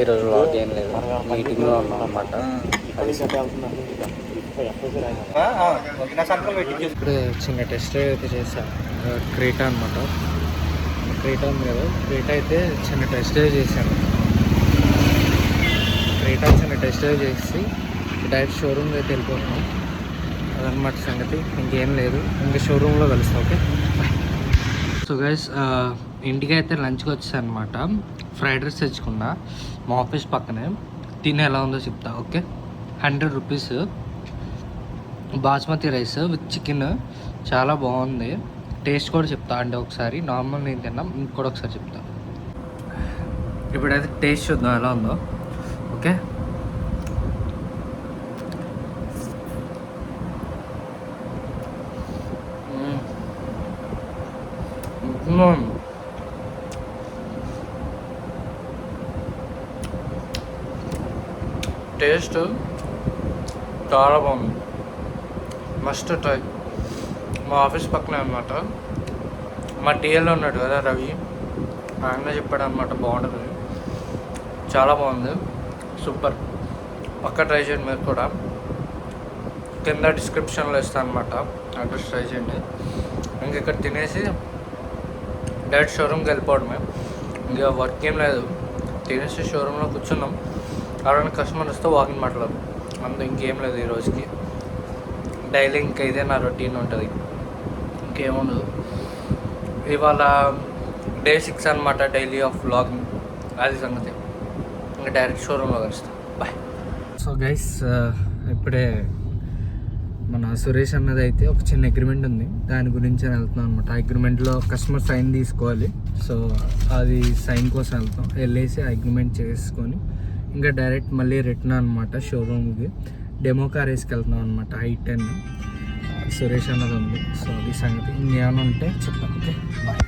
ఈరోజు వ్లాగ్ ఏం లేదు, మీటింగ్లో ఉన్నాం అనమాట. ఇప్పుడు చిన్న టెస్ట్ అయితే చేశాను. క్రేటా అనమాట. క్రేటా ఉంది కదా, క్రేటా అయితే చిన్న టెస్ట్ చేశాను. క్రేటా చిన్న టెస్ట్ చేసి డైరెక్ట్ షోరూమ్కి అయితే వెళ్ళిపోతున్నాం. అదనమాట సంగతి, ఇంకేం లేదు. ఇంకా షోరూంలో కలుస్తాం. Okay bye. సో గైస్, ఇంటికి అయితే లంచ్కి వచ్చేసాను అనమాట. ఫ్రైడ్ రైస్ తెచ్చుకున్నా మా ఆఫీస్ పక్కనే. తిని ఎలా ఉందో చెప్తా. Okay, 100 rupees basmati rice with chicken, చాలా బాగుంది. టేస్ట్ కూడా చెప్తా అంటే ఒకసారి. నార్మల్ నేను తిన్నాం, ఇంకోటి ఒకసారి చెప్తా. ఇప్పుడైతే టేస్ట్ చూద్దాం ఎలా ఉందో. ఓకే, టేస్ట్ చాలా బాగుంది. Must try. మా ఆఫీస్ పక్కనే అనమాట. మా టీఎల్లో ఉన్నాడు కదా రవి, ఆయన చెప్పాడు అనమాట బాగుంటుంది, చాలా బాగుంది, సూపర్. పక్క ట్రై చేయండి మీరు కూడా. కింద డిస్క్రిప్షన్లో ఇస్తాను అనమాట, అడ్రస్ ట్రై చేయండి. ఇంక ఇక్కడ తినేసి డైరెక్ట్ షోరూమ్కి వెళ్ళిపోవడమే. ఇంకా వర్క్ ఏం లేదు. తినేసి షోరూంలో కూర్చున్నాం. ఎవరైనా కస్టమర్ వస్తే వాకింగ్ మాట్లాడు, అంత ఇంకేం లేదు ఈ రోజుకి. డైలీ ఇంకా ఇదే నా రొటీన్ ఉంటుంది, ఇంకేముండదు. ఇవాళ డే 6 అనమాట, డైలీ ఆఫ్ వ్లాగింగ్. అది సంగతి. ఇంకా డైరెక్ట్ షోరూంలో కలుస్తాం. బాయ్. సో గైస్, ఇప్పుడే మన సురేష్ అన్నది అయితే ఒక చిన్న అగ్రిమెంట్ ఉంది, దాని గురించి వెళ్తున్నాం అనమాట. ఆ అగ్రిమెంట్లో కస్టమర్ సైన్ తీసుకోవాలి. సో అది సైన్ కోసం వెళ్తాం. వెళ్ళేసి ఆ అగ్రిమెంట్ చేసుకొని ఇంకా డైరెక్ట్ మళ్ళీ రిటర్న్ అనమాట షోరూమ్కి. డెమో కార్ వేసుకెళ్తున్నాం అనమాట, i10 సురేష్ అన్నది ఉంది. సో అది సంగతి. ఇంకేమైనా ఉంటే చెప్తాం. Okay bye.